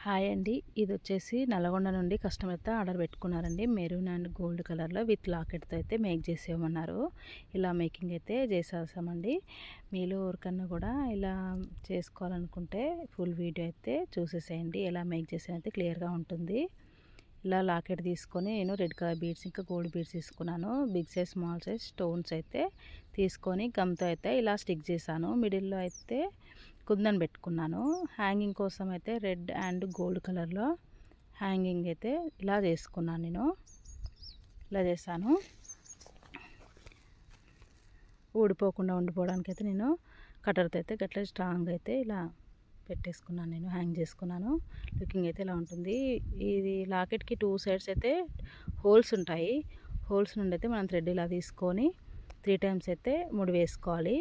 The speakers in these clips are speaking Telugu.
హాయ్ అండి, ఇది వచ్చేసి నల్గొండ నుండి కస్టమర్ అయితే ఆర్డర్ పెట్టుకున్నారండి. మెరూన్ అండ్ గోల్డ్ కలర్లో విత్ లాకెట్తో అయితే మేక్ చేసేయమన్నారు. ఇలా మేకింగ్ అయితే చేసేసామండి. మీలో ఎవరికన్నా కూడా ఇలా చేసుకోవాలనుకుంటే ఫుల్ వీడియో అయితే చూసేసేయండి. ఎలా మేక్ చేసేది క్లియర్గా ఉంటుంది. ఇలా లాకెట్ తీసుకొని నేను రెడ్ కలర్ బీడ్స్ ఇంకా గోల్డ్ బీడ్స్ తీసుకున్నాను. Big size small size stones అయితే తీసుకొని గమ్తో అయితే ఇలా స్టిక్ చేశాను. మిడిల్లో అయితే కుందన్ పెట్టుకున్నాను. హ్యాంగింగ్ కోసం అయితే రెడ్ అండ్ గోల్డ్ కలర్లో హ్యాంగింగ్ అయితే ఇలా చేసుకున్నాను. నేను ఇలా చేశాను. ఊడిపోకుండా ఉండిపోవడానికి అయితే నేను కట్టర్తో అయితే గట్ల స్ట్రాంగ్ అయితే ఇలా పెట్టేసుకున్నాను. నేను హ్యాంగ్ చేసుకున్నాను. లుకింగ్ అయితే ఇలా ఉంటుంది. ఇది లాకెట్కి 2 సైడ్స్ అయితే హోల్స్ ఉంటాయి. హోల్స్ నుండి అయితే మనం థ్రెడ్ ఇలా తీసుకొని 3 టైమ్స్ అయితే ముడి వేసుకోవాలి.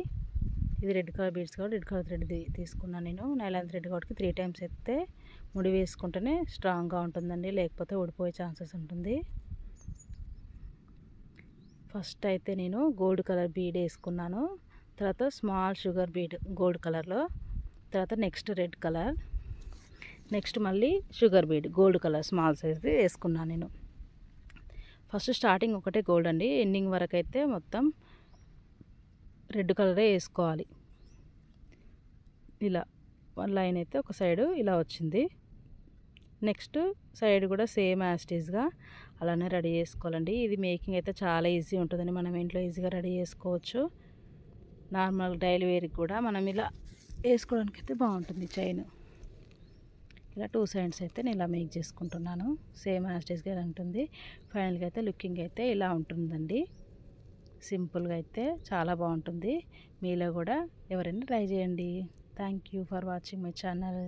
ఇది రెడ్ కలర్ బీడ్స్ కాబట్టి రెడ్ కలర్ థ్రెడ్ తీసుకున్నాను. నేను నైలాన్ థ్రెడ్ కాబట్టి 3 టైమ్స్ అయితే ముడి వేసుకుంటేనే స్ట్రాంగ్గా ఉంటుందండి, లేకపోతే ఊడిపోయే ఛాన్సెస్ ఉంటుంది. ఫస్ట్ అయితే నేను గోల్డ్ కలర్ బీడ్ వేసుకున్నాను. తర్వాత స్మాల్ షుగర్ బీడ్ గోల్డ్ కలర్లో, తర్వాత నెక్స్ట్ రెడ్ కలర్, నెక్స్ట్ మళ్ళీ sugar bead gold colour small సైజ్ది వేసుకున్నాను. నేను ఫస్ట్ స్టార్టింగ్ ఒకటే గోల్డ్ అండి, ఎండింగ్ వరకు అయితే మొత్తం రెడ్ కలరే వేసుకోవాలి. ఇలా 1 లైన్ అయితే ఒక సైడు ఇలా వచ్చింది. నెక్స్ట్ సైడ్ కూడా సేమ్ యాస్టీస్గా అలానే రెడీ చేసుకోవాలండి. ఇది మేకింగ్ అయితే చాలా ఈజీ ఉంటుందని మనం ఇంట్లో ఈజీగా రెడీ చేసుకోవచ్చు. నార్మల్ డైలీ వేర్కి కూడా మనం ఇలా వేసుకోవడానికి అయితే బాగుంటుంది. చైన్ ఇలా 2 సైడ్స్ అయితే నేను ఇలా మేక్ చేసుకుంటున్నాను. సేమ్ యాస్టీస్గా ఇలా ఉంటుంది. ఫైనల్గా అయితే లుకింగ్ అయితే ఇలా ఉంటుందండి. సింపుల్గా అయితే చాలా బాగుంటుంది. మీలో కూడా ఎవరైనా ట్రై చేయండి. Thank you for watching my channel.